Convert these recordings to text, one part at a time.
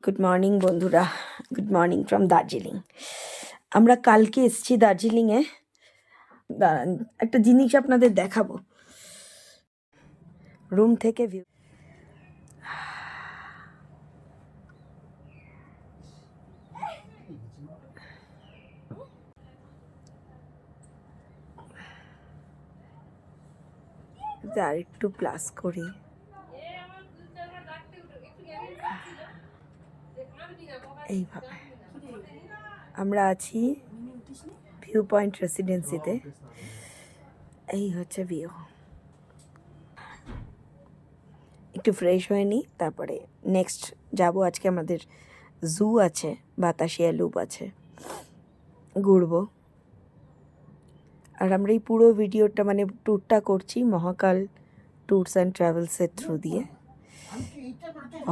Good morning বন্ধুরা, good morning from Darjeeling. আমরা কালকে এসেছি দার্জিলিংয়ে। দাঁড়ান, একটা জিনিস আপনাদের দেখাবো। রুম থেকে ভিউ। আর একটু প্লাস করি। এইভাবে আমরা আছি ভিউ পয়েন্ট রেসিডেন্সিতে। এই হচ্ছে ভিউ। একটু ফ্রেশ হয়ে নিই, তারপরে নেক্সট যাব। আজকে আমাদের জু আছে, বাতাসিয়া লুপ আছে, ঘুরবো। আর আমরা এই পুরো ভিডিওটা মানে ট্যুরটা করছি মহাকাল ট্যুরস অ্যান্ড ট্রাভেলসের থ্রু দিয়ে।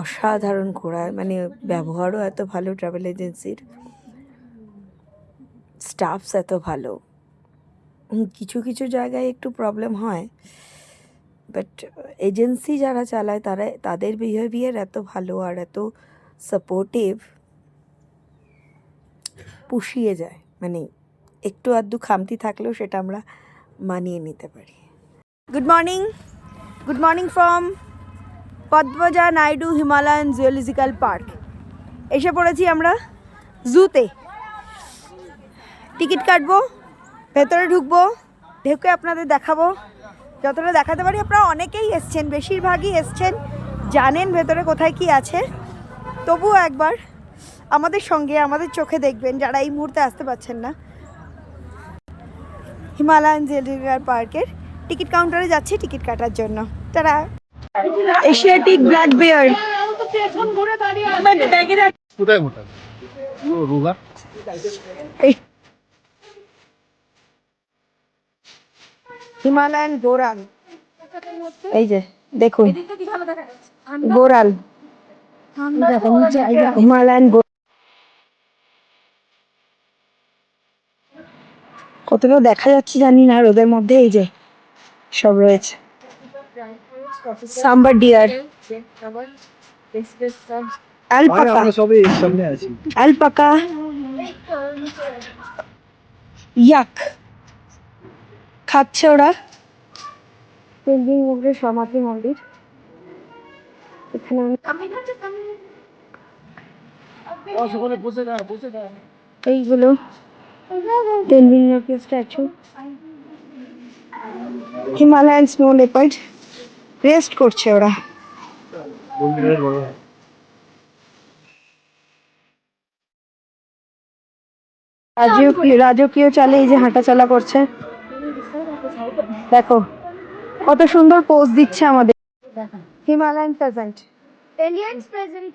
অসাধারণ ঘোরায়, মানে ব্যবহারও এত ভালো, ট্রাভেল এজেন্সির স্টাফস এত ভালো। কিছু কিছু জায়গায় একটু প্রবলেম হয়, বাট এজেন্সি যারা চালায় তাদের বিহেভিয়ার এত ভালো আর এত সাপোর্টিভ, পুষিয়ে যায়। মানে একটু আধটু খামতি থাকলেও সেটা আমরা মানিয়ে নিতে পারি। Good morning from Padmaja Naidu Himalayan zoological park. এসে পড়েছি আমরা জুতে। টিকিট কাটবো, ভেতরে ঢুকবো, ঢুকে আপনাদের দেখাবো যতটা দেখাতে পারি। আপনারা অনেকেই এসছেন, বেশিরভাগই এসছেন, জানেন ভেতরে কোথায় কি আছে। তবুও একবার আমাদের সঙ্গে আমাদের চোখে দেখবেন যারা এই মুহূর্তে আসতে পারছেন না। হিমালয়ান জুওলজিক্যাল পার্কের টিকিট কাউন্টারে যাচ্ছি টিকিট কাটার জন্য। তারা এশিয়াটিক ব্ল্যাক বেয়ার। হিমালয়ান গোরাল, এই যে দেখুন গোরাল, হিমালয়ান কতটা দেখা যাচ্ছে জানি না রোদের মধ্যে। এই যে সব রয়েছে, সাম্বার ডিয়ার, অ্যালপাকা, ইয়াক খাচ্ছে ওরা। তেনজিং নোরগে সমাধি মন্দির এখানে। এইগুলো Tenzing Norgay statue. Himalayan snow leopard rest করছে ওরা। রাজকীয় চালে এই যে হাঁটা চলা করছে, দেখো কত সুন্দর পোজ দিচ্ছে আমাদের। Himalayan present, aliens present.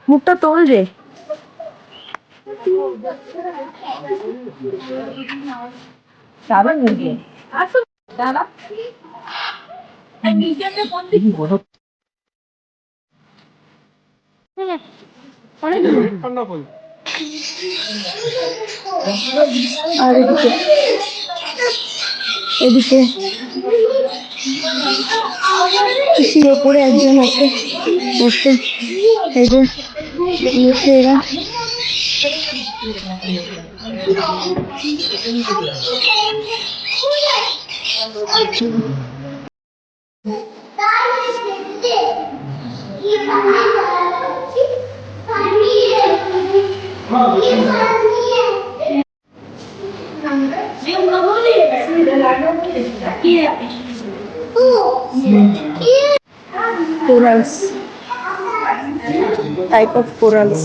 মুখটা তোল রে। আর এদিকে কৃষির ওপরে একজন আছে বসে, এই যে বসে এরা। Corals, type of corals.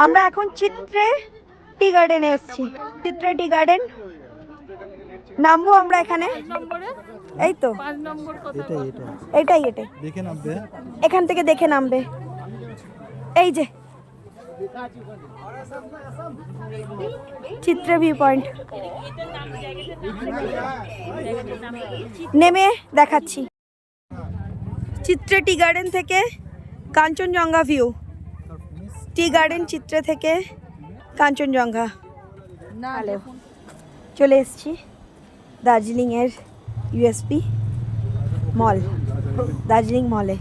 আমরা এখন চিত্রে টি গার্ডেনে এসেছি। চিত্রে টি গার্ডেন নামবো আমরা এখানে। এই তো এটাই দেখে নামবে, এখান থেকে দেখে নামবে। এই যে চিত্রা ভিউ পয়েন্ট নেমে দেখাচ্ছি। চিত্রা টি গার্ডেন থেকে Kanchenjunga view. Tea garden Chitra থেকে কাঞ্চনজঙ্ঘা। হ্যালো, চলে এসেছি দার্জিলিংয়ের ইউএসপি মল, দার্জিলিং মলে।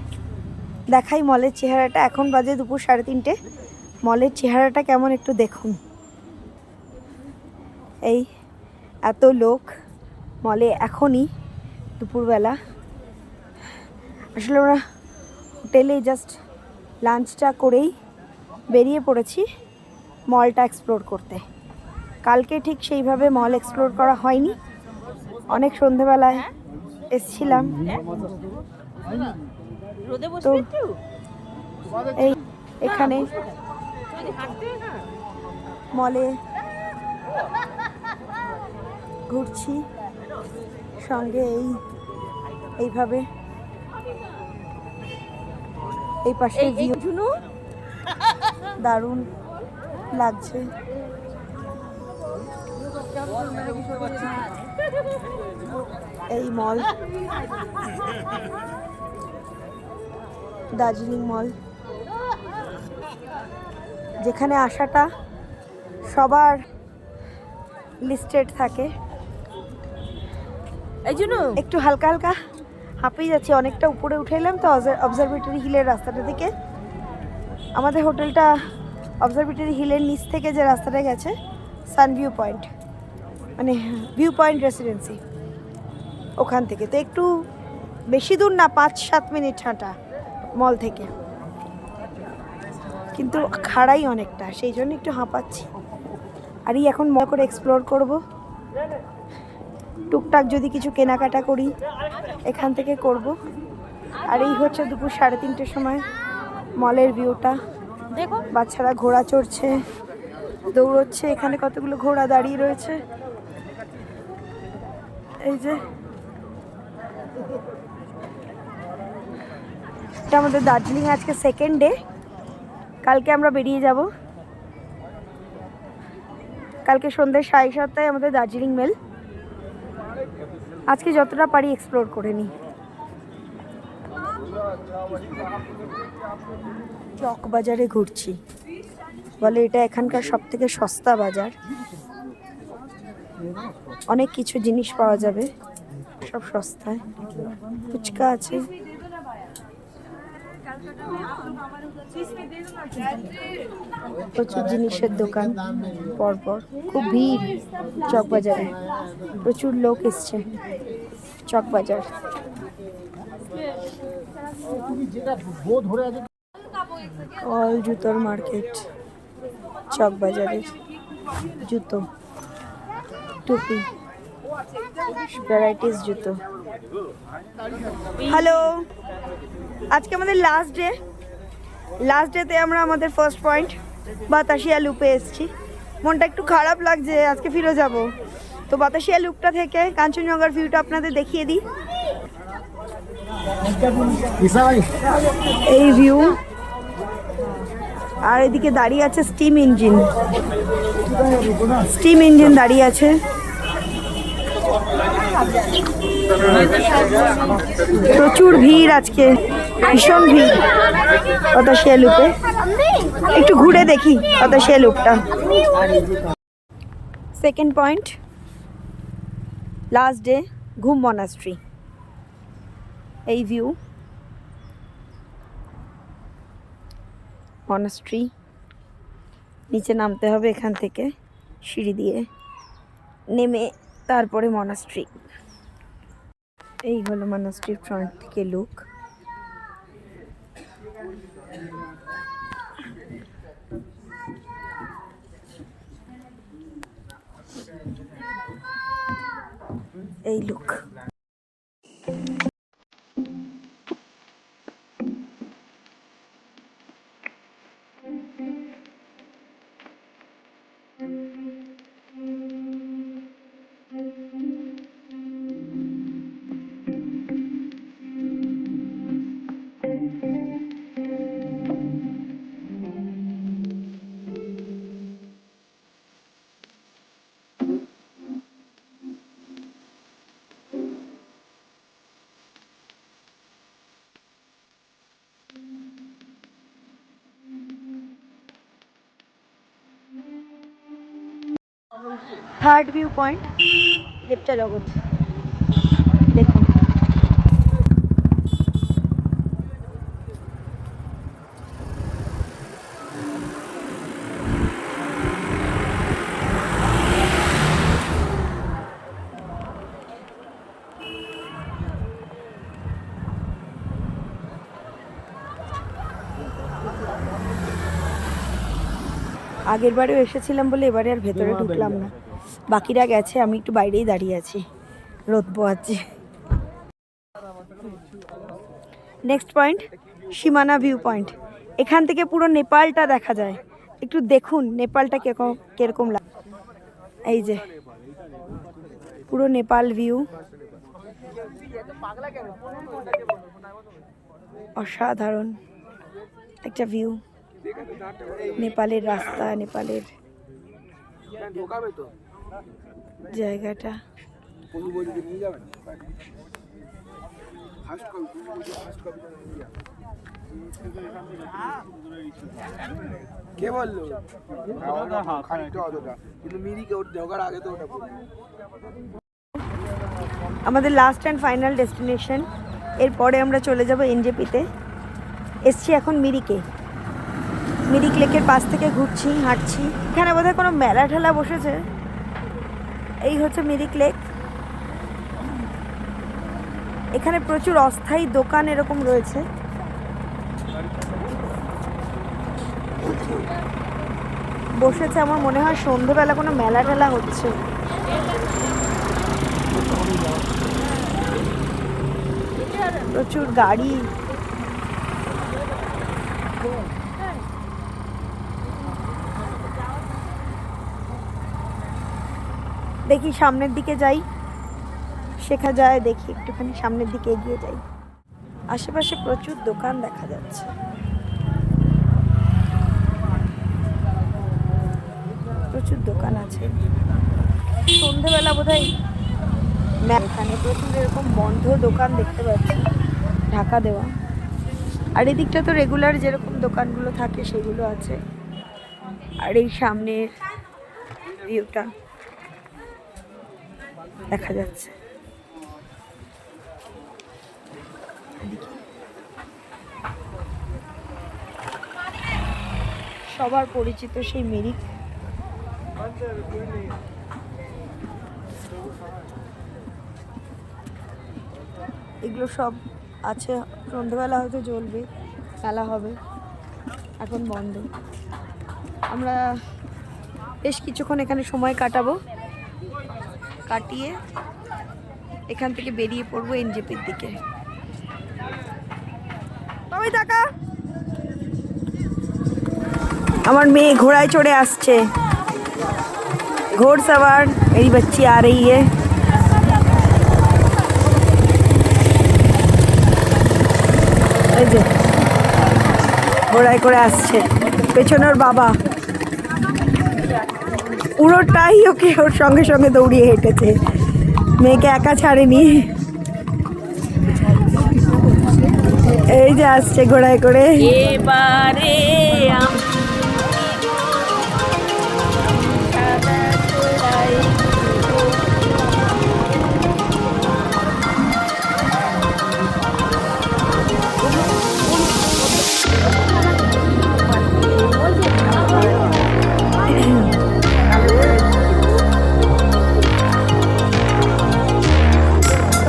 দেখাই মলের চেহারাটা। এখন বাজে দুপুর 3:30। মলের চেহারাটা কেমন একটু দেখুন। এই এত লোক মলে এখনই দুপুরবেলা। আসলে আমরা হোটেলে জাস্ট লাঞ্চটা করেই বেরিয়ে পড়েছি মলটা এক্সপ্লোর করতে। কালকে ঠিক সেইভাবে মল এক্সপ্লোর করা হয়নি। অনেক সন্ধেবেলায় এসছিলাম তো এই এখানে মলে ঘুরছি, সঙ্গে এইভাবে এই পাশে ভিউ দারুণ লাগছে। এই মল দার্জিলিং মল, যেখানে আসাটা সবার লিস্টেড থাকে। এই জন্য একটু হালকা হালকা হাঁপিয়ে যাচ্ছি। অনেকটা উপরে উঠে এলাম তো অবজারভেটরি হিলের রাস্তাটা থেকে। আমাদের হোটেলটা অবজারভেটরি হিলের নিচ থেকে যে রাস্তাটা গেছে সান ভিউ পয়েন্ট, মানে ভিউ পয়েন্ট রেসিডেন্সি, ওখান থেকে তো একটু বেশি দূর না, 5-7 মিনিট হাঁটা মল থেকে, কিন্তু খাড়াই অনেকটা, সেই জন্য একটু হাঁপাচ্ছি। আর এখন মল করে এক্সপ্লোর করব। টুকটাক যদি কিছু কেনাকাটা করি এখান থেকে করব। আর এই হচ্ছে দুপুর 3:30 সময় মলের ভিউটা। দেখো বাচ্চারা ঘোড়া চড়ছে, দৌড়চ্ছে। এখানে কতগুলো ঘোড়া দাঁড়িয়ে রয়েছে। এই যে এটা আমাদের দার্জিলিং আজকে সেকেন্ড ডে। কালকে আমরা বেরিয়ে যাব। কালকে সন্ধ্যে 7:30 আমাদের দার্জিলিং মেল। আজকে যতটা পারি এক্সপ্লোর করে নিই। চক বাজারে ঘুরছি, বলে এটা এখানকার সবথেকে সস্তা বাজার। অনেক কিছু জিনিস পাওয়া যাবে, সব সস্তায়। ফুচকা আছে, প্রচুর জিনিসের দোকান পরপর। খুব ভিড় চক বাজারে, প্রচুর লোক এসছে চক বাজার। অল জুতোর মার্কেট চক বাজারের। জুতো, টুপি, ভ্যারাইটিস জুতো। হ্যালো, আজকে আমাদের লাস্ট ডে। লাস্ট ডেতে আমরা আমাদের ফার্স্ট পয়েন্ট বাতাসিয়া লুপে এসেছি। মনটা একটু খারাপ লাগছে, আজকে ফিরে যাব। তো বাতাসিয়া লুপটা থেকে কাঞ্চনজঙ্ঘার ভিউটা আপনাদের দেখিয়ে দিই। এই ভিউ। আর এদিকে দাঁড়িয়ে আছে স্টিম ইঞ্জিন, স্টিম ইঞ্জিন দাঁড়িয়ে আছে। প্রচুর ভিড় আজকে, ভীষণ ভিড় বাতাসিয়া লুপে। একটু ঘুরে দেখি বাতাসিয়া লুপটা। Second point, last day, Ghum monastery. এই ভিউ মনাস্ট্রি। নিচে নামতে হবে এখান থেকে সিঁড়ি দিয়ে, নেমে তারপরে মনাস্ট্রি। এই হলো মনাস্ট্রির ফ্রন্ট থেকে লুক। এই look. Third view point Lepcha জগৎ। দেখুন আগের বারেও এসেছিলাম বলে এবারে আর ভেতরে ঢুকলাম না, বাকিরা গেছে, আমি একটু বাইরেই দাঁড়িয়ে আছি, রোদ পোয়াচ্ছি। নেক্সট পয়েন্ট সীমানা ভিউ পয়েন্ট। এখান থেকে পুরো নেপালটা দেখা যায়, একটু দেখুন নেপালটা কিরকম লাগে। এই যে পুরো নেপাল ভিউ, অসাধারণ একটা ভিউ। নেপালের রাস্তা, নেপালের জায়গাটা। কে বললো কিন্তু মিরিকে ঢোকার আগে তো ওটা আমাদের লাস্ট অ্যান্ড ফাইনাল ডেস্টিনেশন। এরপরে আমরা চলে যাব এনজেপিতে। এসছি এখন মিরিকে, মিরিক লেকের পাশ থেকে ঘুরছি, হাঁটছি। এখানে বোধহয় কোনো মেলা ঠেলা বসেছে। এই হচ্ছে মিরিক লেক। এখানে প্রচুর অস্থায়ী দোকান এরকম রয়েছে। বসেছে, আমার মনে হয় সন্ধ্যেবেলা কোনো মেলা ঠেলা হচ্ছে। প্রচুর গাড়ি। দেখি সামনের দিকে যাই, শেখা যায়, দেখি একটুখানি সামনের দিকে এগিয়ে যাই। আশেপাশে প্রচুর দোকান দেখা যাচ্ছে। প্রচুর দোকান আছে। সন্ধ্যেবেলা বোধহয় এখানে প্রচুর এরকম বন্ধ দোকান দেখতে পাচ্ছি, ঢাকা দেওয়া। আর এদিকটা তো রেগুলার যেরকম দোকানগুলো থাকে সেগুলো আছে। আর এই সামনের ভিউটা দেখা যাচ্ছে। সবার পরিচিত সেই মিরিক। এগুলো সব আছে, সন্ধ্যেবেলা হয়তো জ্বলবে, খেলা হবে, এখন বন্ধ। আমরা বেশ কিছুক্ষণ এখানে সময় কাটাবো, কাটিয়ে এখান থেকে বেরিয়ে পড়বো এনজেপির দিকে। বাবাই টাকা। আমার মেয়ে ঘোড়ায় চড়ে আসছে, ঘোড় সওয়ার मेरी बच्ची आ रही है। এই যে ঘোড়ায় করে আসছে, পেছনে ওর বাবা। পুরোটাই ওকে ওর সঙ্গে সঙ্গে দৌড়িয়ে হেঁটেছে, মেয়েকে একা ছাড়েনি। এই যে আসছে ঘোড়ায় করে। এবারে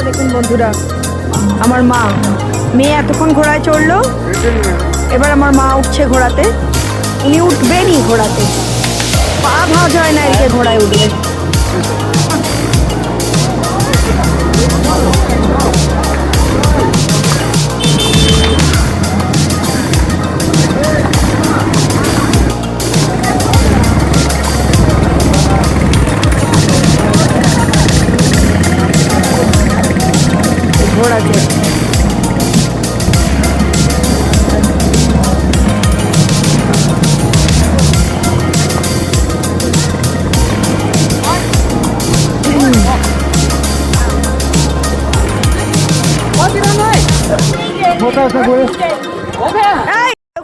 দেখুন বন্ধুরা, আমার মা, মেয়ে এতক্ষণ ঘোড়ায় চড়লো, এবার আমার মা উঠছে ঘোড়াতে। উনি উঠবেনই ঘোড়াতে, পা ভাঁজ হয় না এদিকে ঘোড়ায় উঠবে। ঘোড়াতে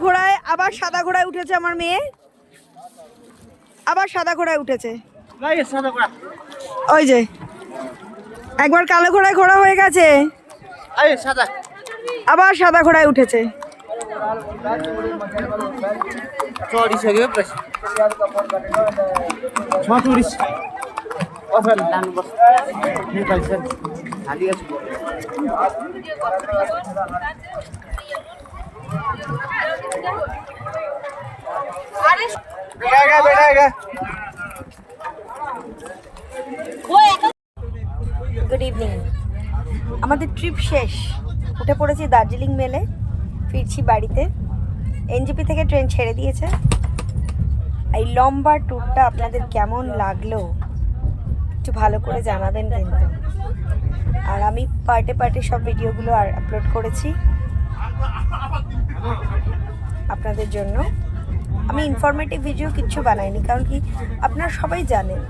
ঘোড়ায় আবার সাদা ঘোড়ায় উঠেছে আমার মেয়ে, আবার সাদা ঘোড়ায় উঠেছে। ওই যে একবার কালো ঘোড়ায় ঘোড়া হয়ে গেছে, আবার সাদা ঘোড়ায় উঠেছে। গুড ইভিনিং, আমাদের ট্রিপ শেষ, উঠে পড়েছি দার্জিলিং মেলে, ফিরছি বাড়িতে। এনজেপি থেকে ট্রেন ছেড়ে দিয়েছে। এই লম্বা ট্যুরটা আপনাদের কেমন লাগলো একটু ভালো করে জানাবেন কিন্তু। আর আমি পার্টে পার্টে সব ভিডিওগুলো আর আপলোড করেছি আপনাদের জন্য। আমি ইনফরমেটিভ ভিডিও কিচ্ছু বানাইনি, কারণ কি আপনারা সবাই জানেন,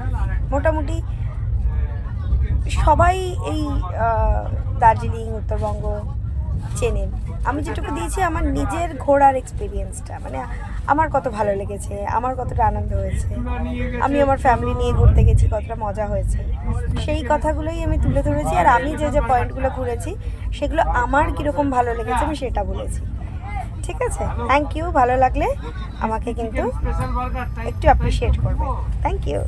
মোটামুটি সবাই এই দার্জিলিং উত্তরবঙ্গ চেনেন। আমি যেটুকু দিয়েছি আমার নিজের ঘোরার এক্সপিরিয়েন্সটা, মানে আমার কত ভালো লেগেছে, আমার কতটা আনন্দ হয়েছে, আমি আমার ফ্যামিলি নিয়ে ঘুরতে গেছি, কতটা মজা হয়েছে, সেই কথাগুলোই আমি তুলে ধরেছি। আর আমি যে যে পয়েন্টগুলো ঘুরেছি সেগুলো আমার কীরকম ভালো লেগেছে আমি সেটা বলেছি। ঠিক আছে, থ্যাংক ইউ। ভালো লাগলে আমাকে কিন্তু একটু অ্যাপ্রিসিয়েট করবে। Thank you.